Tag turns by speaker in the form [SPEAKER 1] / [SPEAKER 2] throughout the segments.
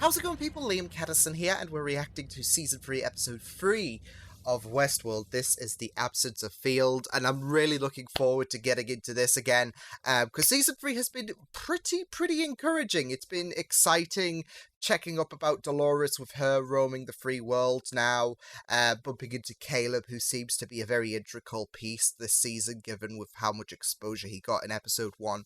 [SPEAKER 1] How's it going, people? Liam Caddison here, and we're reacting to Season 3, Episode 3 of Westworld. This is The Absence of Field, and I'm really looking forward to getting into this again, because Season 3 has been pretty encouraging. It's been exciting, checking up about Dolores with her roaming the free world now, bumping into Caleb, who seems to be a very integral piece this season, given with how much exposure he got in Episode 1.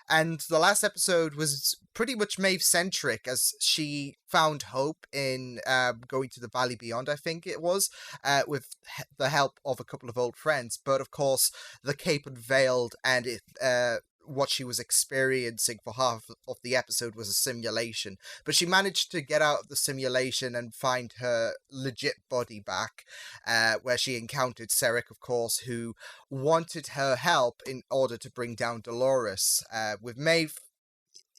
[SPEAKER 1] And the last episode was pretty much Maeve-centric, as she found hope in going to the Valley Beyond, I think it was, with the help of a couple of old friends. But of course, the Cape unveiled, and what she was experiencing for half of the episode was a simulation. But she managed to get out of the simulation and find her legit body back, where she encountered Sarek, of course, who wanted her help in order to bring down Dolores. With Maeve,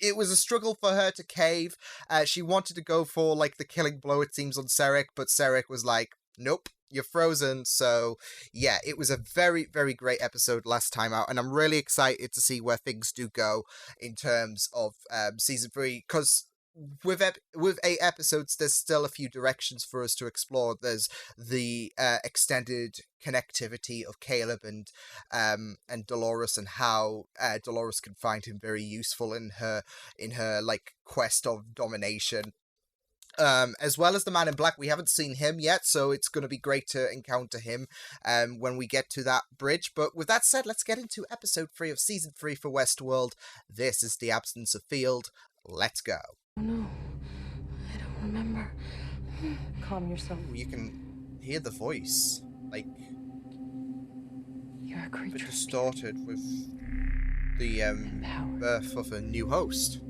[SPEAKER 1] it was a struggle for her to cave. She wanted to go for, like, the killing blow, it seems, on Sarek, but Sarek was like, nope, you're frozen. So yeah, it was a very great episode last time out, and I'm really excited to see where things do go in terms of season 3, because with 8 episodes, there's still a few directions for us to explore. There's the extended connectivity of Caleb and Dolores, and how Dolores can find him very useful in her like quest of domination. As well as the Man in Black. We haven't seen him yet, so it's going to be great to encounter him when we get to that bridge. But with that said, let's get into episode 3 of season 3 for Westworld. This is The Absence of Field. Let's go.
[SPEAKER 2] Oh no, I don't remember. Calm yourself.
[SPEAKER 1] You can hear the voice, like,
[SPEAKER 2] You're a creature.
[SPEAKER 1] a bit distorted with the birth of a new host.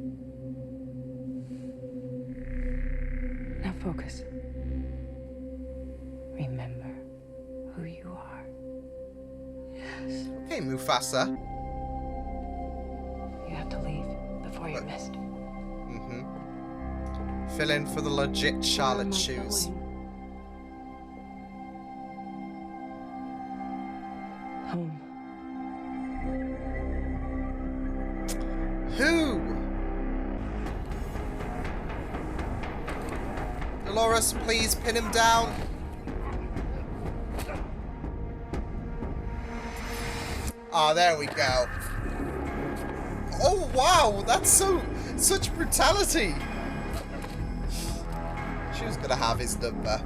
[SPEAKER 2] Now focus. Remember who you are. Yes.
[SPEAKER 1] Okay, Mufasa.
[SPEAKER 2] You have to leave before you're missed.
[SPEAKER 1] Fill in for the legit Charlotte
[SPEAKER 2] Where am I
[SPEAKER 1] shoes.
[SPEAKER 2] going? Home.
[SPEAKER 1] Who? Dolores, please pin him down. Ah, there we go. Oh wow, that's such brutality. She was gonna have his number.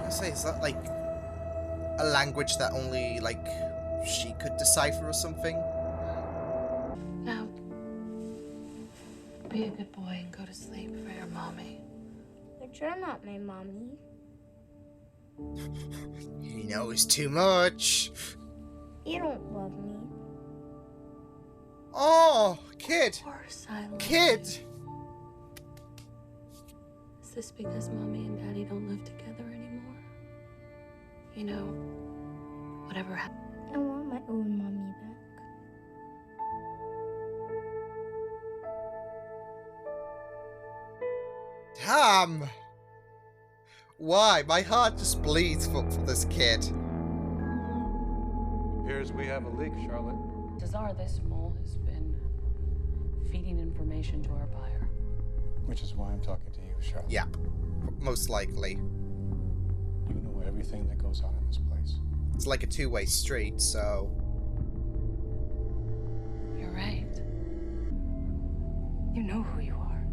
[SPEAKER 1] Say, is that like a language that only like she could decipher or something?
[SPEAKER 2] Now, be a good boy and go to sleep for your mommy.
[SPEAKER 3] But you're not my mommy.
[SPEAKER 1] He knows too much.
[SPEAKER 3] You don't love me.
[SPEAKER 1] Oh, kid.
[SPEAKER 2] Of course I love
[SPEAKER 1] Kid.
[SPEAKER 2] you. Is this because mommy and daddy don't live together anymore? You know, whatever happened.
[SPEAKER 3] I want my own mommy back.
[SPEAKER 1] Damn. Why? My heart just bleeds for this kid.
[SPEAKER 4] Appears we have a leak, Charlotte.
[SPEAKER 2] Cesar, this mole has been feeding information to our buyer.
[SPEAKER 4] Which is why I'm talking to you, Charlotte.
[SPEAKER 1] Yeah, most likely.
[SPEAKER 4] You know everything that goes on in this place.
[SPEAKER 1] It's like a two-way street, so...
[SPEAKER 2] You're right. You know who you are.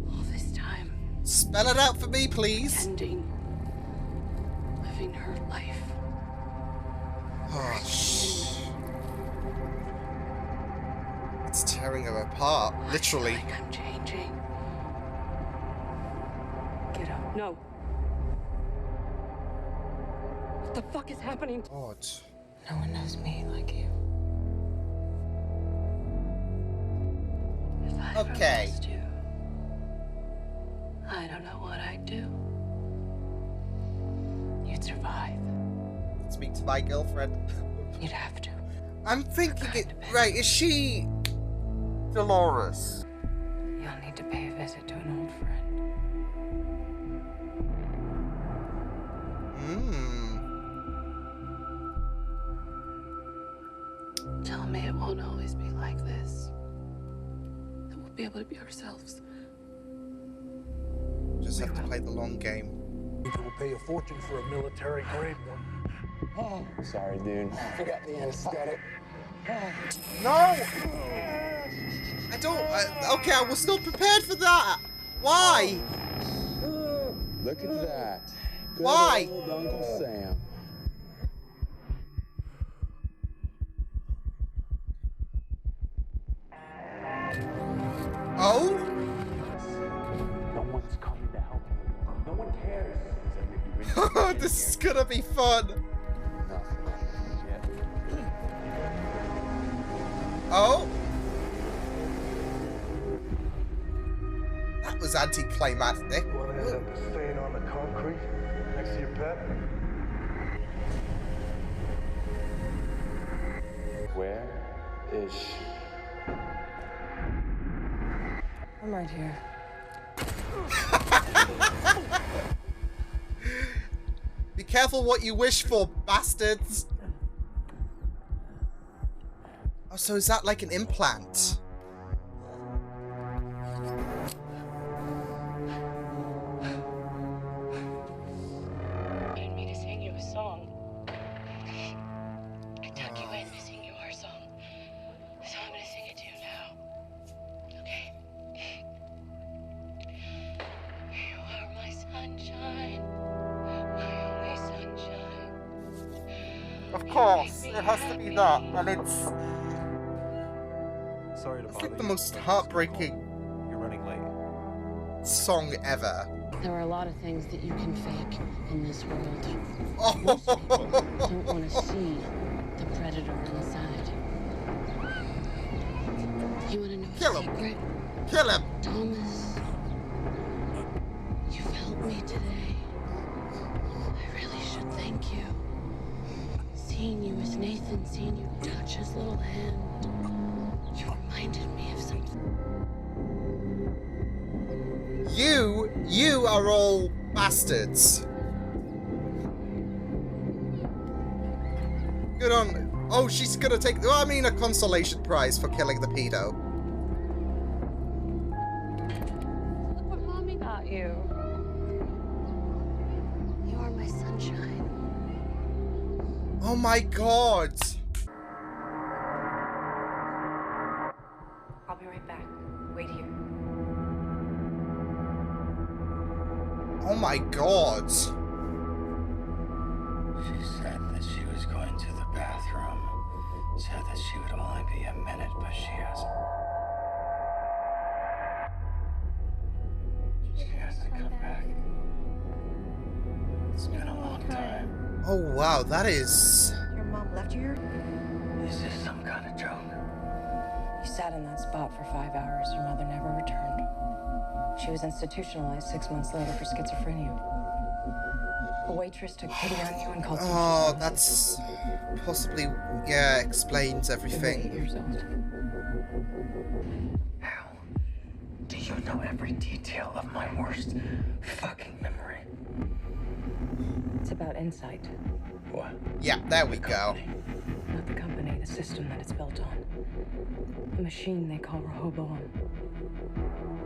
[SPEAKER 2] All this time.
[SPEAKER 1] Spell it out for me, please.
[SPEAKER 2] Pretending. Living her life.
[SPEAKER 1] Oh, shh. It's tearing her apart, literally.
[SPEAKER 2] I feel like I'm changing. Get up. No. What the fuck is happening?
[SPEAKER 1] God.
[SPEAKER 2] No one knows me like you. If I ever
[SPEAKER 1] Okay.
[SPEAKER 2] lost you, I don't know what I'd do. You'd survive.
[SPEAKER 1] Speak to my girlfriend.
[SPEAKER 2] You'd have to.
[SPEAKER 1] I'm thinking it... Right, is she... Dolores?
[SPEAKER 2] You'll need to pay a visit to an old friend. Tell me it won't always be like this. That we'll be able to be ourselves.
[SPEAKER 1] Just have to play the long game.
[SPEAKER 5] People will pay a fortune for a military grade one.
[SPEAKER 6] Oh, sorry, dude. Forgot the anesthetic.
[SPEAKER 1] No! I don't... okay, I was not prepared for that! Why?
[SPEAKER 6] Look at that. Good
[SPEAKER 1] Why?
[SPEAKER 6] old Uncle Sam.
[SPEAKER 1] Oh?
[SPEAKER 5] No one's coming to help you. No one cares.
[SPEAKER 1] This is gonna be fun! Oh? That was anticlimactic.
[SPEAKER 7] You want to end up staying on the concrete next to your pet?
[SPEAKER 6] Where is she?
[SPEAKER 8] I'm right here.
[SPEAKER 1] Be careful what you wish for, bastards! Oh, so is that like an implant?
[SPEAKER 2] Wanted me to sing you a song. I tuck you in to sing you our song. So I'm gonna sing it to you now. Okay? You are my sunshine, my only sunshine.
[SPEAKER 1] Of course, it has to be that, and it's
[SPEAKER 7] Sorry to
[SPEAKER 1] it's
[SPEAKER 7] bother
[SPEAKER 1] like the
[SPEAKER 7] you.
[SPEAKER 1] most heartbreaking
[SPEAKER 7] You're running late.
[SPEAKER 1] song ever.
[SPEAKER 2] There are a lot of things that you can fake in this world.
[SPEAKER 1] Oh,
[SPEAKER 2] Don't want to see the predator inside. You want to know a
[SPEAKER 1] Kill him.
[SPEAKER 2] secret?
[SPEAKER 1] kill him!
[SPEAKER 2] Thomas, you've helped me today. I really should thank you. Seeing you as Nathan, seeing you touch his little hand, you reminded me of something.
[SPEAKER 1] You are all bastards. Good on. Oh, she's gonna take, well, I mean, a consolation prize for killing the pedo.
[SPEAKER 2] Look what Mommy got you. You are my sunshine.
[SPEAKER 1] Oh my god.
[SPEAKER 8] I'll be right back. Wait here.
[SPEAKER 1] Oh my god.
[SPEAKER 9] She said that she was going to the bathroom. Said that she would only be a minute, but she hasn't. She hasn't come back. It's been a long time.
[SPEAKER 1] Oh wow, that is...
[SPEAKER 8] Your mom left you here?
[SPEAKER 9] Is this some kind of joke?
[SPEAKER 8] You sat in that spot for 5 hours. Your mother never returned. She was institutionalized 6 months later for schizophrenia. A waitress took pity on you and called
[SPEAKER 1] Oh, that's possibly, yeah, explains
[SPEAKER 8] You were 8
[SPEAKER 1] everything.
[SPEAKER 8] years old.
[SPEAKER 9] How do you know every detail of my worst fucking memory?
[SPEAKER 8] It's about insight,
[SPEAKER 9] What?
[SPEAKER 1] Yeah, there we go.
[SPEAKER 8] not the company, the system that it's built on. A machine they call Rehoboam.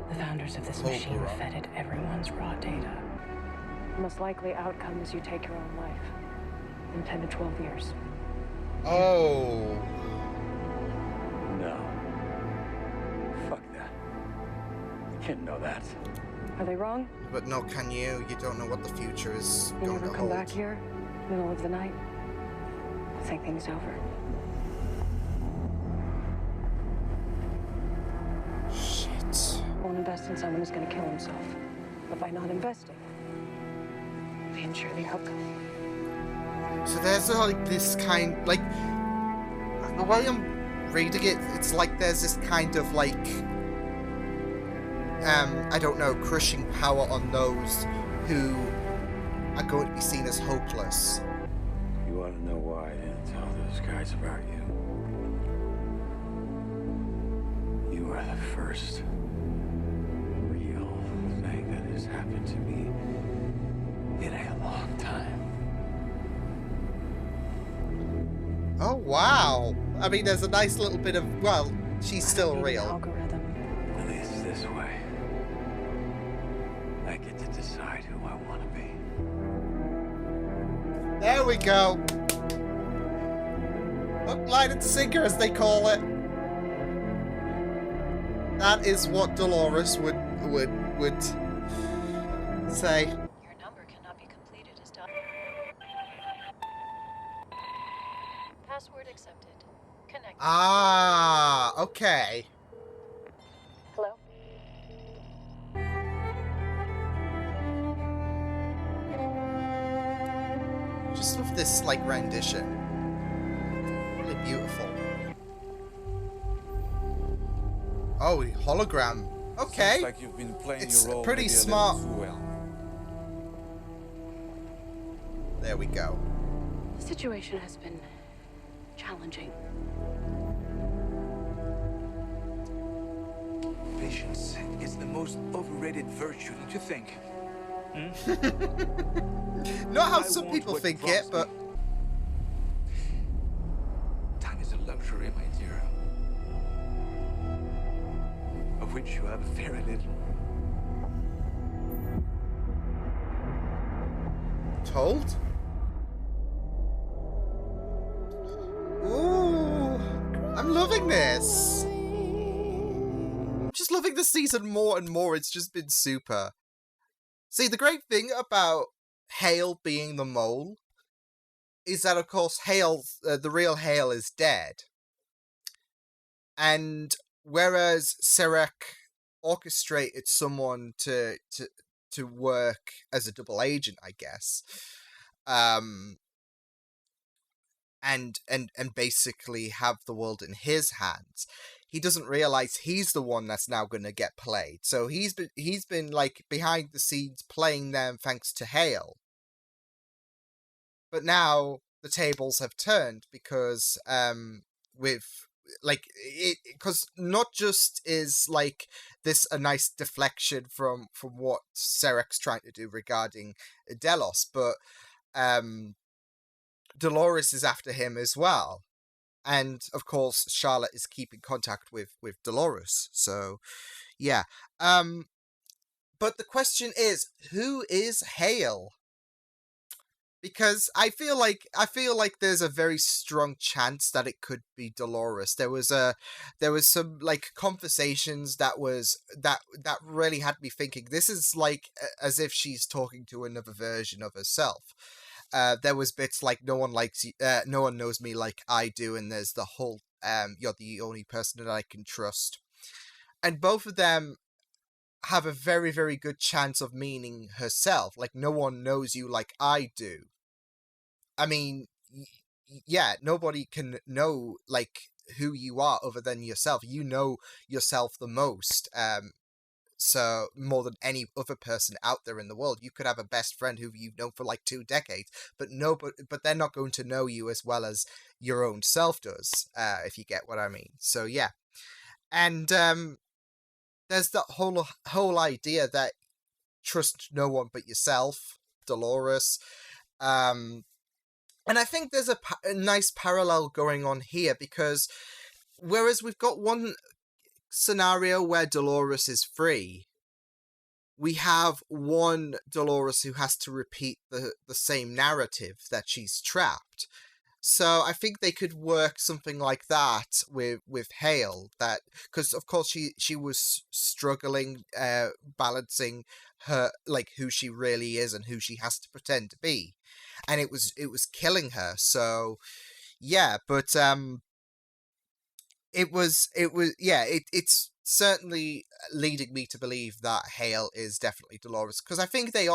[SPEAKER 8] The founders of this machine
[SPEAKER 1] Rehoboam.
[SPEAKER 8] fed it everyone's raw data. The most likely outcome is you take your own life in 10 to 12 years.
[SPEAKER 1] Oh.
[SPEAKER 9] No. Fuck that. You can't know that.
[SPEAKER 8] Are they wrong?
[SPEAKER 1] But no, can you? You don't know what the future is
[SPEAKER 8] You
[SPEAKER 1] going
[SPEAKER 8] never
[SPEAKER 1] to
[SPEAKER 8] come
[SPEAKER 1] hold.
[SPEAKER 8] back here, middle of the night. Think things over.
[SPEAKER 1] Shit.
[SPEAKER 8] Won't invest in someone who's going to kill himself. But by not investing, we ensure the outcome.
[SPEAKER 1] So there's like this kind, like, the way I'm reading it, it's like there's this kind of like, I don't know, crushing power on those who are going to be seen as hopeless.
[SPEAKER 9] You want to know why I didn't tell those guys about you? You are the first real thing that has happened to me in a long time.
[SPEAKER 1] Oh, wow. I mean, there's a nice little bit of, well, she's still
[SPEAKER 8] I don't need an
[SPEAKER 1] real.
[SPEAKER 8] algorithm.
[SPEAKER 9] At least this way, I get to decide who I want to be.
[SPEAKER 1] There we go. Hook, line, and sinker, as they call it. That is what Dolores would say.
[SPEAKER 8] Your number cannot be completed as done. Password accepted. Connect.
[SPEAKER 1] Ah, okay.
[SPEAKER 8] Hello?
[SPEAKER 1] Just with this, like, rendition. Really beautiful. Oh, hologram. Okay.
[SPEAKER 10] Seems like you've been playing
[SPEAKER 1] It's
[SPEAKER 10] your role
[SPEAKER 1] pretty
[SPEAKER 10] maybe a
[SPEAKER 1] smart.
[SPEAKER 10] little too well.
[SPEAKER 1] There we go.
[SPEAKER 2] The situation has been challenging.
[SPEAKER 10] Patience is the most overrated virtue, don't you think?
[SPEAKER 1] Not how
[SPEAKER 10] I
[SPEAKER 1] some
[SPEAKER 10] won't
[SPEAKER 1] people
[SPEAKER 10] what
[SPEAKER 1] think
[SPEAKER 10] you
[SPEAKER 1] it,
[SPEAKER 10] promised
[SPEAKER 1] but
[SPEAKER 10] me. Time is a luxury, my dear, of which you have very little.
[SPEAKER 1] told? Ooh, I'm loving this. I'm just loving the season more and more. It's just been super. See, the great thing about Hale being the mole is that, of course, Hale, the real Hale, is dead. And whereas Sarek orchestrated someone to work as a double agent, I guess, and basically have the world in his hands, he doesn't realize he's the one that's now going to get played. So he's been like behind the scenes playing them thanks to Hale. But now the tables have turned because because not just is like this a nice deflection from what Sarek's trying to do regarding Delos, but Dolores is after him as well. And of course Charlotte is keeping contact with Dolores. So yeah. But the question is, who is Hale? Because I feel like there's a very strong chance that it could be Dolores. There was some like conversations that really had me thinking. This is like as if she's talking to another version of herself. There was bits like no one knows me like I do, and there's the whole you're the only person that I can trust. And both of them have a very, very good chance of meaning herself. Like, no one knows you like I do. I mean, yeah, nobody can know, like, who you are other than yourself. You know yourself the most, so more than any other person out there in the world. You could have a best friend who you've known for, like, 2 decades, but they're not going to know you as well as your own self does, if you get what I mean. So, yeah. And, there's that whole idea that trust no one but yourself, Dolores. And I think there's a nice parallel going on here, because whereas we've got one scenario where Dolores is free, we have one Dolores who has to repeat the same narrative that she's trapped. So I think they could work something like that with Hale, that because of course she was struggling balancing her, like, who she really is and who she has to pretend to be, and it was killing her. So yeah, but it's certainly leading me to believe that Hale is definitely Dolores, because I think I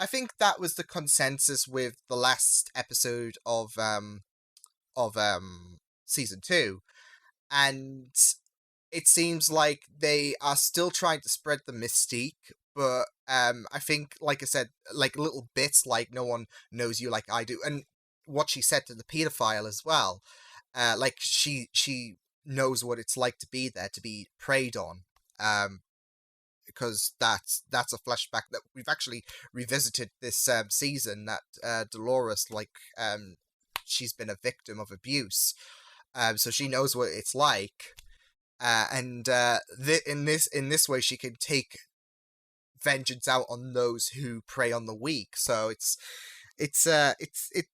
[SPEAKER 1] think that was the consensus with the last episode of season 2, and it seems like they are still trying to spread the mystique, but I think, like I said, like little bits like no one knows you like I do, and what she said to the pedophile as well, like she knows what it's like to be there, to be preyed on, because that's a flashback that we've actually revisited this season, that Dolores she's been a victim of abuse. So she knows what it's like. In this way, she can take vengeance out on those who prey on the weak. So it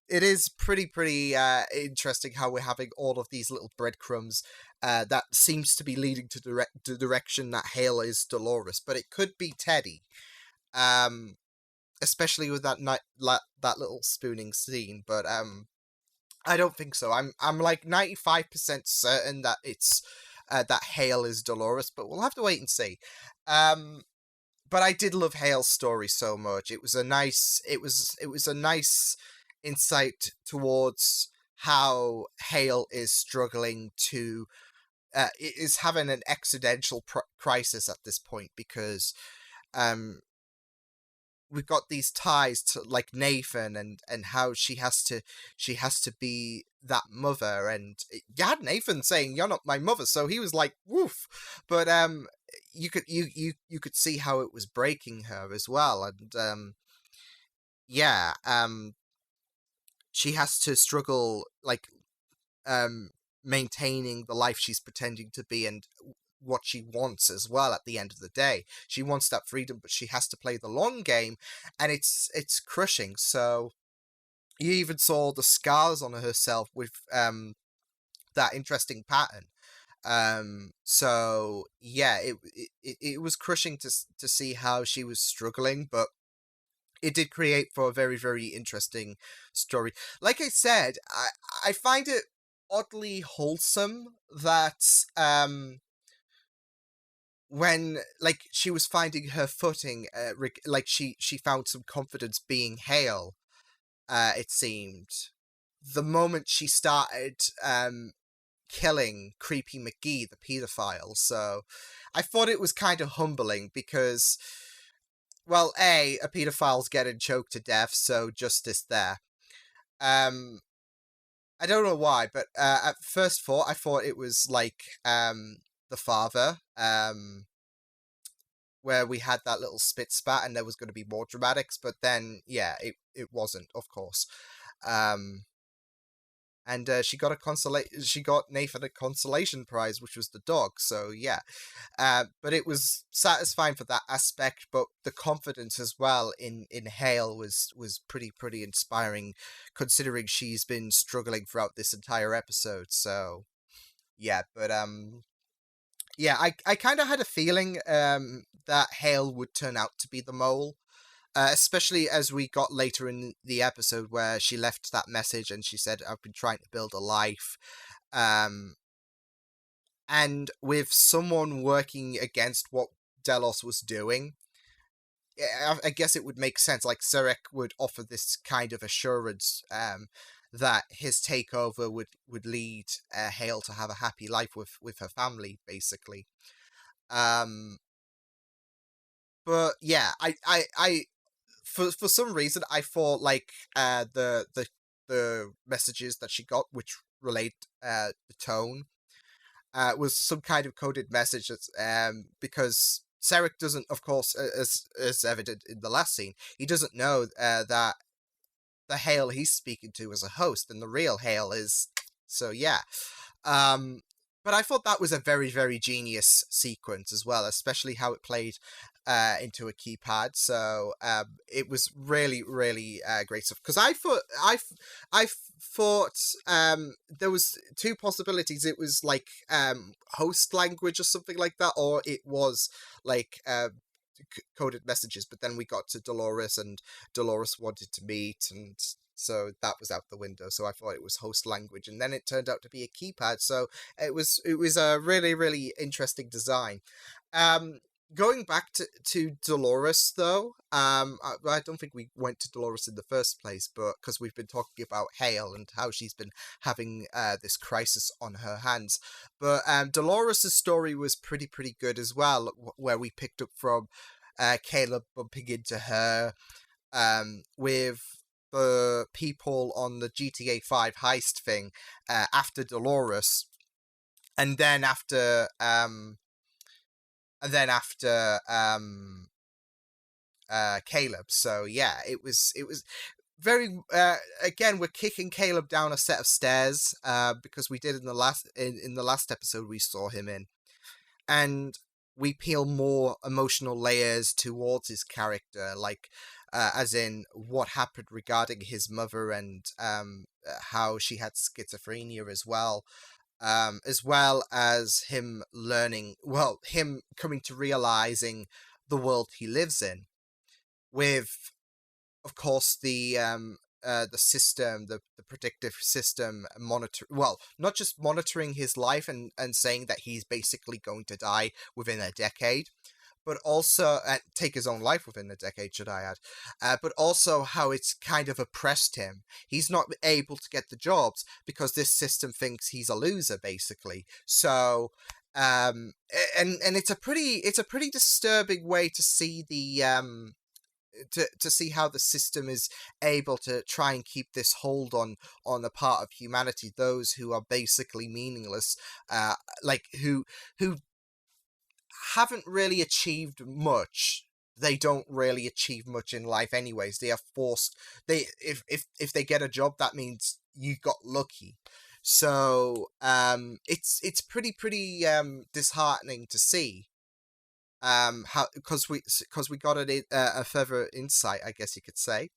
[SPEAKER 1] is pretty interesting how we're having all of these little breadcrumbs that seems to be leading to the direction that Hale is Dolores, but it could be Teddy, especially with that little spooning scene. But I don't think so. I'm like 95% certain that it's that Hale is Dolores, but we'll have to wait and see. But I did love Hale's story so much. It was a nice insight towards how Hale is struggling to is having an existential crisis at this point, because we've got these ties to like Nathan and how she has to be that mother, and you had Nathan saying you're not my mother, so he was like woof, but you could see how it was breaking her as well, and she has to struggle like maintaining the life she's pretending to be and what she wants as well. At the end of the day, she wants that freedom, but she has to play the long game, and it's crushing. So you even saw the scars on herself with that interesting pattern. So yeah, it was crushing to see how she was struggling, but it did create for a very, very interesting story. Like I said, I find it oddly wholesome that when like she was finding her footing, like she found some confidence being Hale. It seemed the moment she started killing Creepy McGee, the paedophile. So I thought it was kind of humbling because, well, a paedophile's getting choked to death, so justice there. I don't know why, but at first thought, I thought it was like the father, where we had that little spit spat and there was going to be more dramatics, but then, yeah, it wasn't, of course. And she got Nathan a consolation prize, which was the dog. So yeah, but it was satisfying for that aspect. But the confidence as well in Hale was pretty inspiring, considering she's been struggling throughout this entire episode. So yeah, but yeah, I kind of had a feeling that Hale would turn out to be the mole. Especially as we got later in the episode where she left that message and she said, I've been trying to build a life. And with someone working against what Delos was doing, I guess it would make sense. Like, Sarek would offer this kind of assurance that his takeover would lead Hale to have a happy life with her family, basically. But yeah, I for some reason I thought like the messages that she got, which relate the tone, was some kind of coded message that's because Sarek doesn't, of course, as evident in the last scene, he doesn't know that the Hale he's speaking to is a host and the real Hale is. So yeah. But I thought that was a very, very genius sequence as well, especially how it played into a keypad. So it was really, really great stuff. Because I thought there was two possibilities. It was like host language or something like that, or it was like coded messages. But then we got to Dolores, and Dolores wanted to meet, and so that was out the window. So I thought it was host language, and then it turned out to be a keypad. So it was a really, really interesting design. Going back to Dolores, though, I don't think we went to Dolores in the first place, but because we've been talking about Hale and how she's been having this crisis on her hands. But Dolores' story was pretty good as well, where we picked up from Caleb bumping into her with the people on the GTA 5 heist thing after Dolores, and then after Caleb. So yeah, it was very again, we're kicking Caleb down a set of stairs because we did in the last episode we saw him in, and we peel more emotional layers towards his character, like as in what happened regarding his mother and how she had schizophrenia as well as him learning, well, him coming to realizing the world he lives in, with, of course, the system, the predictive system not just monitoring his life and saying that he's basically going to die within a decade, but also take his own life within a decade, should I add, but also how it's kind of oppressed him. He's not able to get the jobs because this system thinks he's a loser, basically. So, and it's a pretty disturbing way to see the to see how the system is able to try and keep this hold on a part of humanity, those who are basically meaningless, like who haven't really achieved much. They don't really achieve much in life anyways. They are forced, if they get a job, that means you got lucky. So it's pretty disheartening to see how, because we got a further insight, I guess you could say,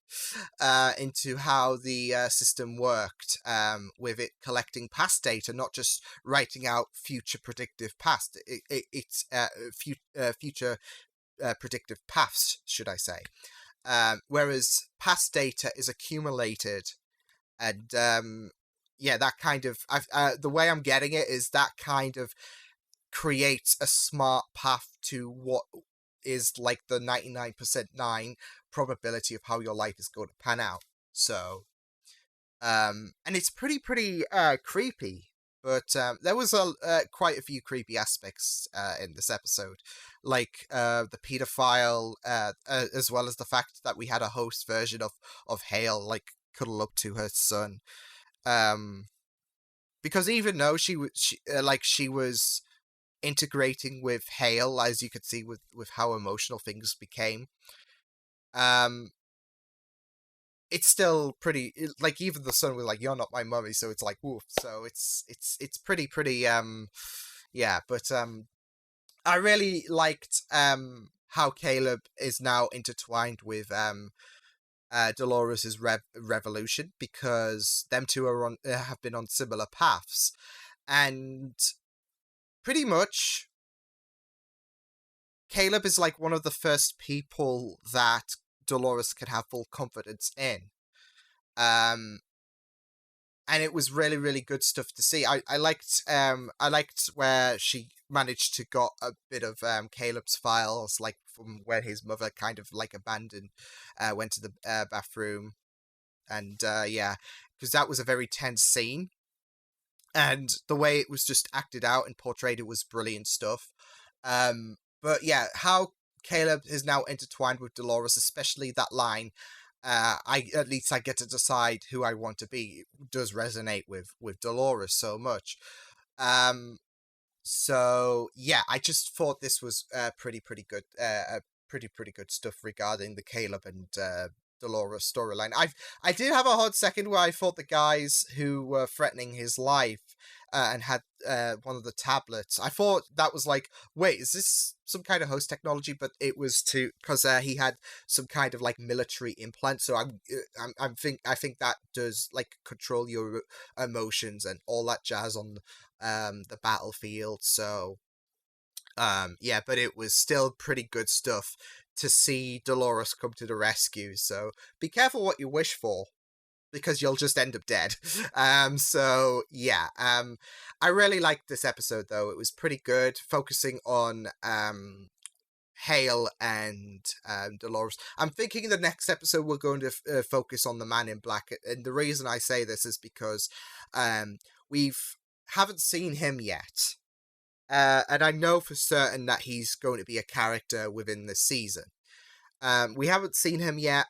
[SPEAKER 1] into how the system worked, with it collecting past data, not just writing out future predictive past. It's future predictive paths, should I say? Whereas past data is accumulated, and yeah, that kind of the way I'm getting it is that kind of creates a smart path to what is like the 99% probability of how your life is going to pan out. So, and it's pretty creepy, but there was quite a few creepy aspects in this episode, like the pedophile, as well as the fact that we had a host version of Hale like cuddle up to her son, because even though she was integrating with Hale, as you could see with how emotional things became, it's still pretty, like, even the son was like, "You're not my mummy," so it's like, woof. So it's pretty yeah, but I really liked how Caleb is now intertwined with Dolores' revolution, because them two are have been on similar paths, and pretty much Caleb is like one of the first people that Dolores could have full confidence in. And it was really good stuff to see. I liked where she managed to got a bit of Caleb's files, like from where his mother kind of like abandoned, went to the bathroom, and yeah, because that was a very tense scene. And the way it was just acted out and portrayed, it was brilliant stuff. But yeah, how Caleb is now intertwined with Dolores, especially that line, at least I get to decide who I want to be, does resonate with Dolores so much. So yeah, I just thought this was pretty good, pretty good stuff regarding the Caleb and Dolores storyline. I did have a hard second where I thought the guys who were threatening his life and had one of the tablets, I thought that was like, wait, is this some kind of host technology? But it was because he had some kind of like military implant. So I think that does like control your emotions and all that jazz on the battlefield. So yeah, but it was still pretty good stuff to see Dolores come to the rescue. So be careful what you wish for, because you'll just end up dead. So yeah, I really liked this episode though. It was pretty good, focusing on Hale and Dolores. I'm thinking the next episode we're going to focus on the Man in Black, and the reason I say this is because haven't seen him yet. And I know for certain that he's going to be a character within this season. We haven't seen him yet.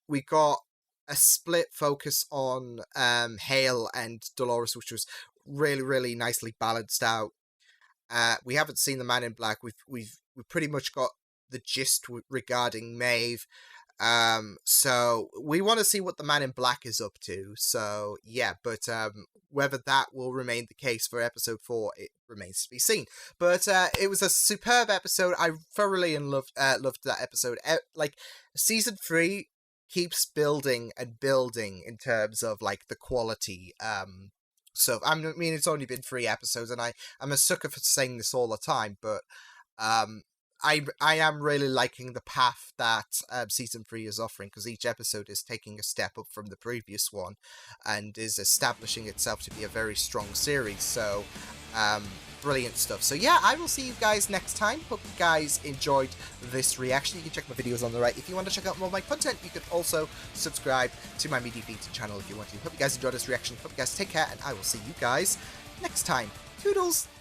[SPEAKER 1] We got a split focus on Hale and Dolores, which was really nicely balanced out. We haven't seen the Man in Black. We've pretty much got the gist regarding Maeve. So we want to see what the Man in Black is up to. So yeah, but whether that will remain the case for episode 4, it remains to be seen. But it was a superb episode. I thoroughly loved that episode. Like, season 3 keeps building and building in terms of like the quality. So I mean, it's only been 3 episodes, and I'm a sucker for saying this all the time, but I am really liking the path that season 3 is offering, because each episode is taking a step up from the previous one and is establishing itself to be a very strong series. So brilliant stuff. So yeah, I will see you guys next time. Hope you guys enjoyed this reaction. You can check my videos on the right. If you want to check out more of my content, you can also subscribe to my Media Feeds channel if you want to. Hope you guys enjoyed this reaction. Hope you guys take care, and I will see you guys next time. Toodles!